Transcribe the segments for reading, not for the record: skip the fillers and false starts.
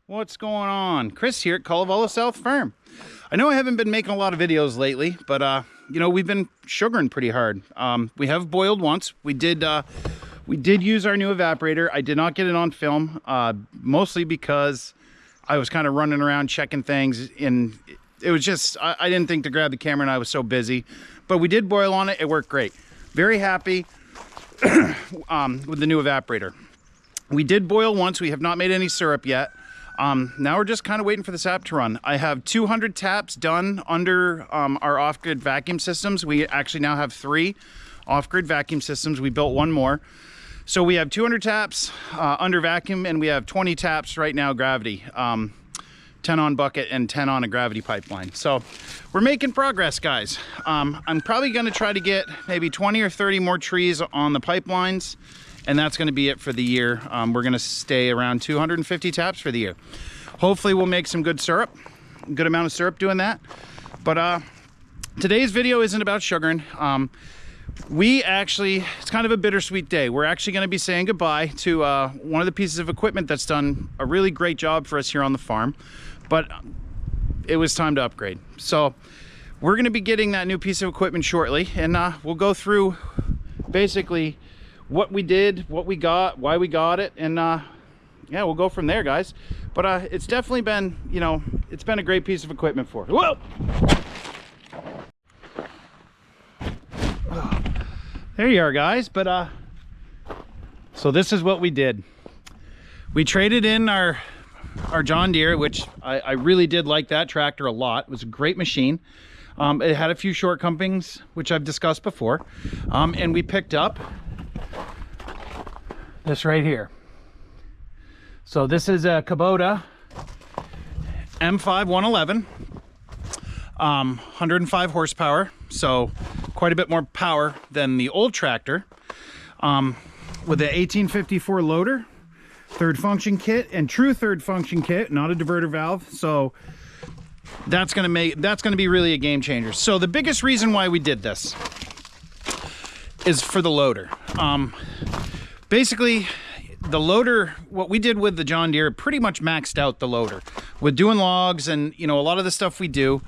What's going on? Chris here at Kalevala South Farm. I know I haven't been making a lot of videos lately, but you know, we've been sugaring pretty hard. We have boiled once. We did use our new evaporator. I did not get it on film, mostly because I was kind of running around checking things, and it was just, I didn't think to grab the camera and I was so busy. But we did boil on it. It worked great. Very happy with the new evaporator. We did boil once. We have not made any syrup yet. Now we're just kind of waiting for the sap to run. I have 200 taps done under our off-grid vacuum systems. We actually now have 3 off-grid vacuum systems. We built one more. So we have 200 taps under vacuum, and we have 20 taps right now gravity. 10 on bucket and 10 on a gravity pipeline. So we're making progress, guys. I'm probably gonna try to get maybe 20 or 30 more trees on the pipelines, and that's going to be it for the year. We're going to stay around 250 taps for the year. Hopefully we'll make some good syrup, a good amount of syrup doing that. But today's video isn't about sugaring. It's kind of a bittersweet day. We're actually going to be saying goodbye to one of the pieces of equipment that's done a really great job for us here on the farm, but it was time to upgrade. So we're going to be getting that new piece of equipment shortly, and we'll go through basically what we did, what we got, why we got it, and yeah, we'll go from there, guys. But it's definitely been, you know, it's been a great piece of equipment for us. Whoa! There you are, guys. But so this is what we did. We traded in our John Deere, which I really did like that tractor a lot. It was a great machine. It had a few shortcomings, which I've discussed before, and we picked up this right here. So this is a Kubota M5 111, 105 horsepower, so quite a bit more power than the old tractor, with an 1854 loader, third function kit, and true third function kit, not a diverter valve. So that's gonna be really a game changer. So the biggest reason why we did this is for the loader. Basically, the loader, what we did with the John Deere, pretty much maxed out the loader. With doing logs and, you know, a lot of the stuff we do,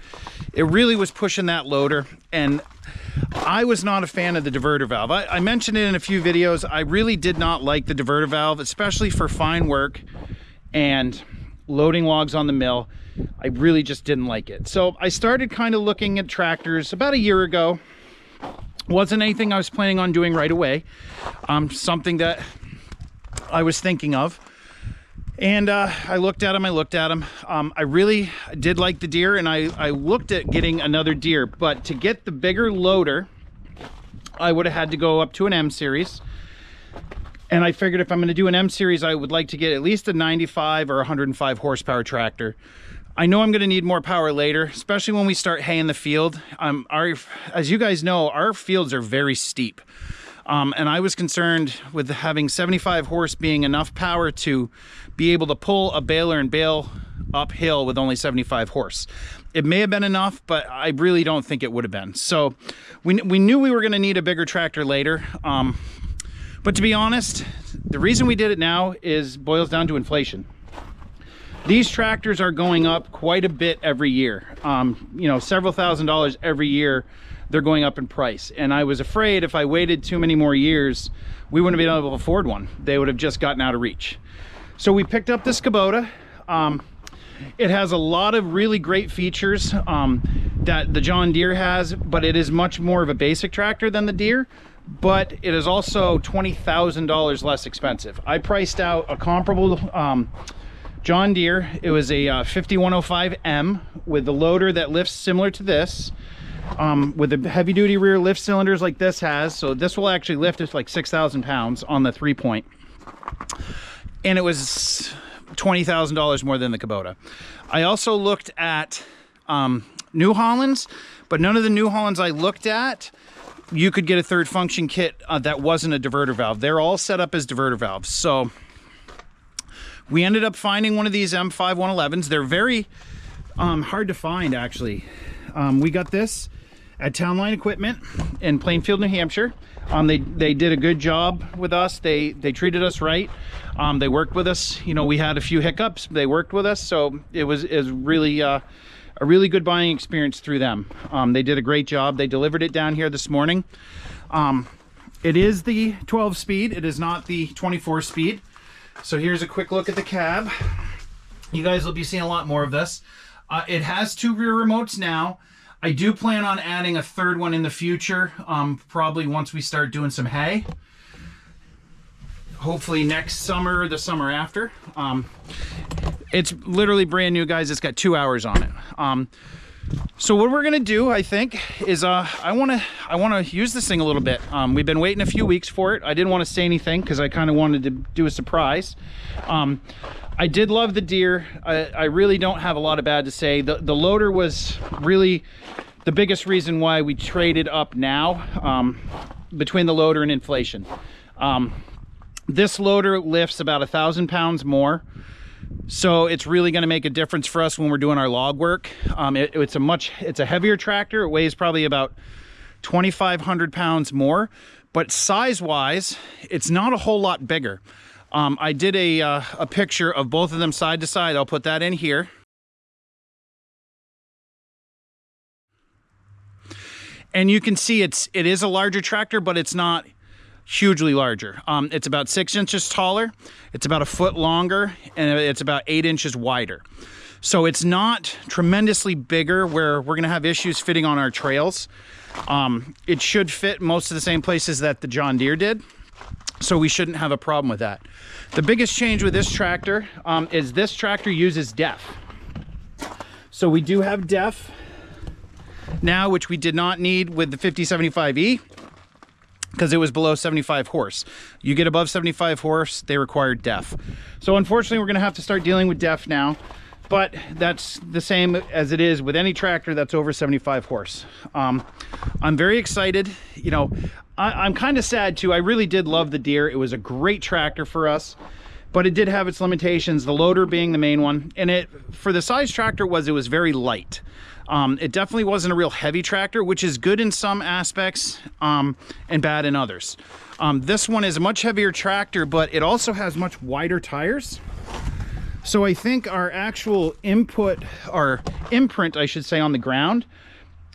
it really was pushing that loader, and I was not a fan of the diverter valve. I mentioned it in a few videos. I really did not like the diverter valve, especially for fine work and loading logs on the mill. I really just didn't like it. So I started kind of looking at tractors about a year ago. Wasn't anything I was planning on doing right away. Something that I was thinking of. And I looked at them. I really did like the Deere, and I looked at getting another Deere. But to get the bigger loader, I would have had to go up to an M series. And I figured if I'm going to do an M series, I would like to get at least a 95 or 105 horsepower tractor. I know I'm going to need more power later, especially when we start hay in the field. As you guys know, our fields are very steep. And I was concerned with having 75 horse being enough power to be able to pull a baler and bale uphill with only 75 horse. It may have been enough, but I really don't think it would have been. So we knew we were going to need a bigger tractor later. But to be honest, the reason we did it now boils down to inflation. These tractors are going up quite a bit every year. You know, several $1,000s every year. They're going up in price. And I was afraid if I waited too many more years, we wouldn't be able to afford one. They would have just gotten out of reach. So we picked up this Kubota. It has a lot of really great features that the John Deere has, but it is much more of a basic tractor than the Deere. But it is also $20,000 less expensive. I priced out a comparable John Deere. It was a 5105M with the loader that lifts similar to this, with the heavy duty rear lift cylinders like this has. So this will actually lift it like 6,000 pounds on the 3-point. And it was $20,000 more than the Kubota. I also looked at New Hollands, but none of the New Hollands I looked at, you could get a third function kit that wasn't a diverter valve. They're all set up as diverter valves. So we ended up finding one of these M5 111s. They're very hard to find, actually. We got this at Town Line Equipment in Plainfield, New Hampshire. They did a good job with us. They treated us right. They worked with us. You know, we had a few hiccups. They worked with us, so it was really a really good buying experience through them. They did a great job. They delivered it down here this morning. It is the 12 speed. It is not the 24 speed. So here's a quick look at the cab. You guys will be seeing a lot more of this. It has 2 rear remotes now. I do plan on adding a 3rd one in the future, probably once we start doing some hay. Hopefully next summer or the summer after. It's literally brand new, guys. It's got 2 hours on it. So what we're gonna do, I think, is I wanna use this thing a little bit. We've been waiting a few weeks for it. I didn't want to say anything because I kind of wanted to do a surprise. I did love the Deere. I really don't have a lot of bad to say. The loader was really the biggest reason why we traded up now, between the loader and inflation. This loader lifts about 1,000 pounds more. So it's really going to make a difference for us when we're doing our log work. It's a heavier tractor. It weighs probably about 2,500 pounds more, but size-wise, it's not a whole lot bigger. I did a picture of both of them side to side. I'll put that in here. And you can see it is a larger tractor, but it's not hugely larger. It's about 6 inches taller, it's about 1 foot longer, and it's about 8 inches wider. So it's not tremendously bigger where we're gonna have issues fitting on our trails. It should fit most of the same places that the John Deere did, so we shouldn't have a problem with that. The biggest change with this tractor is this tractor uses DEF. So we do have DEF now, which we did not need with the 5075E. Because it was below 75 horse. You get above 75 horse, they require DEF. So unfortunately, we're gonna have to start dealing with DEF now, but that's the same as it is with any tractor that's over 75 horse. I'm very excited. You know, I'm kind of sad too. I really did love the Deere. It was a great tractor for us, but it did have its limitations, the loader being the main one. And for the size tractor it was very light. It definitely wasn't a real heavy tractor, which is good in some aspects and bad in others. This one is a much heavier tractor, but it also has much wider tires. So I think our actual input, or imprint, I should say, on the ground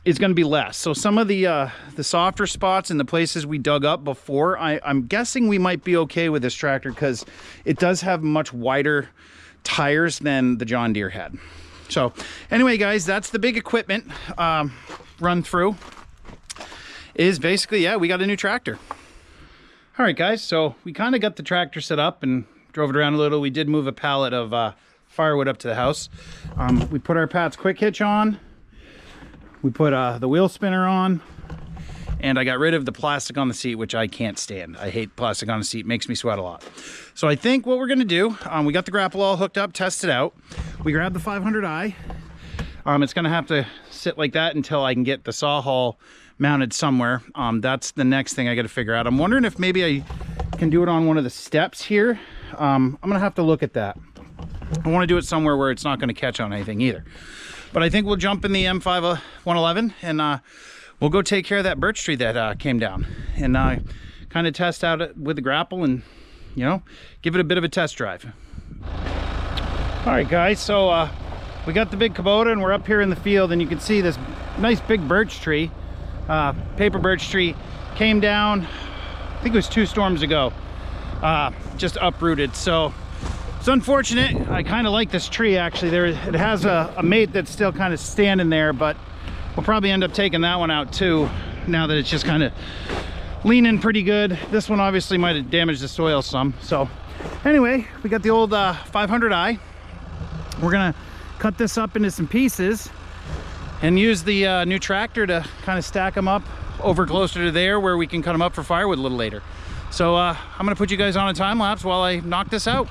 is going to be less. So some of the softer spots and the places we dug up before, I'm guessing we might be okay with this tractor because it does have much wider tires than the John Deere had. So anyway, guys, that's the big equipment run through. Is basically, yeah, we got a new tractor. All right, guys, so we kind of got the tractor set up and drove it around a little. We did move a pallet of firewood up to the house. We put our Pat's quick hitch on. We put the wheel spinner on. And I got rid of the plastic on the seat, which I can't stand. I hate plastic on the seat. It makes me sweat a lot. So I think what we're going to do, we got the grapple all hooked up, tested out. We grabbed the 500i. It's going to have to sit like that until I can get the saw hull mounted somewhere. That's the next thing I got to figure out. I'm wondering if maybe I can do it on one of the steps here. I'm going to have to look at that. I want to do it somewhere where it's not going to catch on anything either. But I think we'll jump in the M5 111 and we'll go take care of that birch tree that came down and kind of test out with the grapple and, you know, give it a bit of a test drive. All right, guys, so we got the big Kubota and we're up here in the field and you can see this nice big birch tree, paper birch tree, came down, I think it was 2 storms ago, just uprooted. So it's unfortunate. I kind of like this tree actually. It has a mate that's still kind of standing there, but we'll probably end up taking that one out too, now that it's just kind of leaning pretty good. This one obviously might have damaged the soil some. So anyway, we got the old 500i. We're gonna cut this up into some pieces and use the new tractor to kind of stack them up over closer to there where we can cut them up for firewood a little later. So I'm gonna put you guys on a time lapse while I knock this out.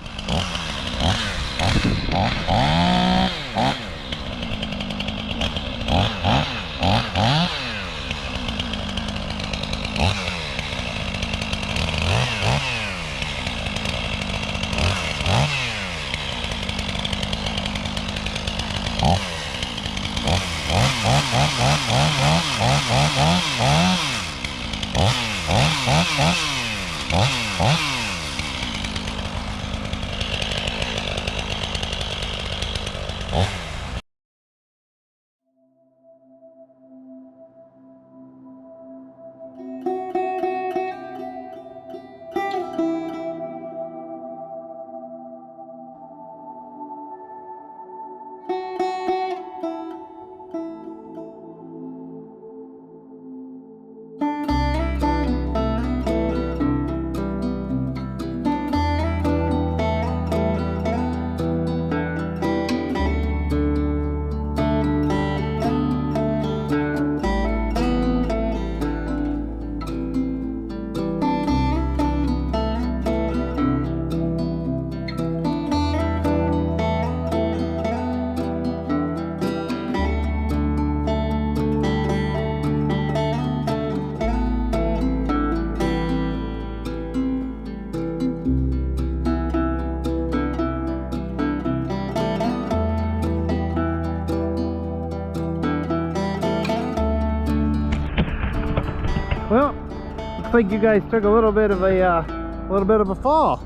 Well, looks like you guys took a little bit of a fall.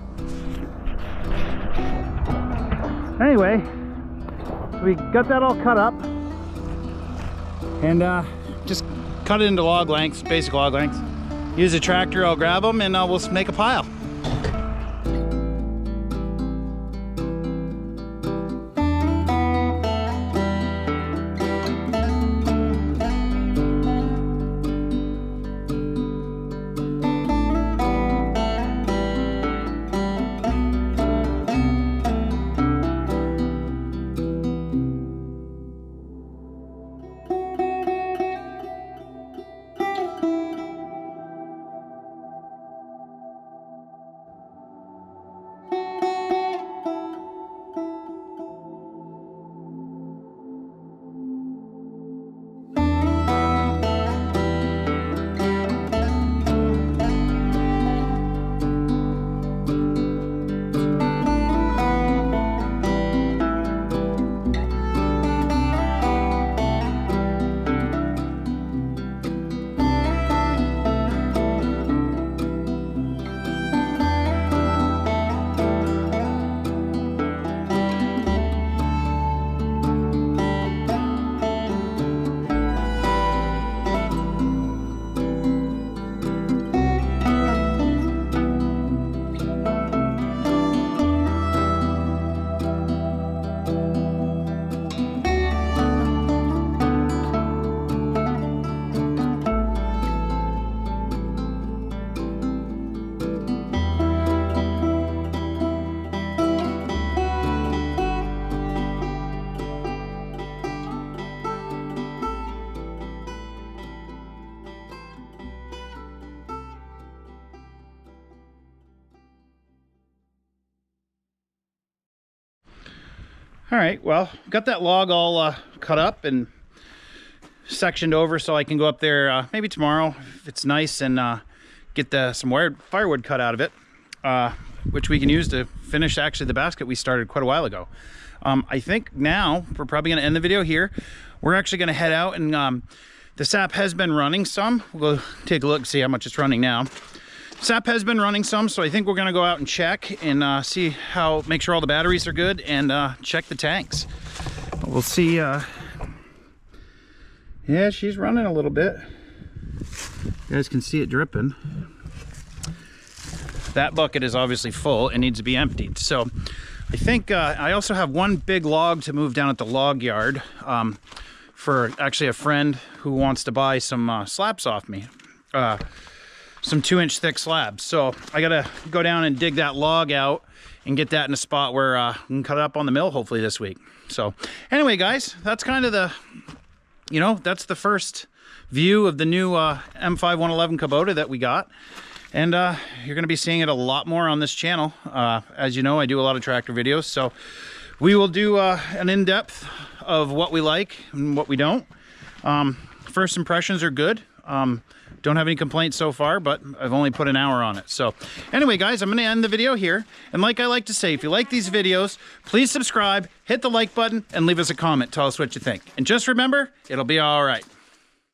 Anyway, we got that all cut up and just cut it into log lengths, basic log lengths. Use a tractor, I'll grab them and we'll make a pile. All right, well, got that log all cut up and sectioned over so I can go up there maybe tomorrow if it's nice and get some firewood cut out of it, which we can use to finish actually the basket we started quite a while ago. I think now we're probably going to end the video here. We're actually going to head out and the sap has been running some. We'll go take a look, see how much it's running now. Sap has been running some, so I think we're gonna go out and check and make sure all the batteries are good and check the tanks. We'll see. Yeah, she's running a little bit. You guys can see it dripping. That bucket is obviously full and needs to be emptied. So I think I also have one big log to move down at the log yard for actually a friend who wants to buy some slabs off me. Some 2-inch thick slabs. So I gotta go down and dig that log out and get that in a spot where we can cut it up on the mill hopefully this week. So anyway, guys, that's kind of the, that's the first view of the new M5 111 Kubota that we got. And you're gonna be seeing it a lot more on this channel. As you know, I do a lot of tractor videos, so we will do an in-depth of what we like and what we don't. First impressions are good. Don't have any complaints so far, but I've only put an hour on it. So anyway, guys, I'm going to end the video here. And like I like to say, if you like these videos, please subscribe, hit the like button, and leave us a comment. Tell us what you think. And just remember, it'll be all right.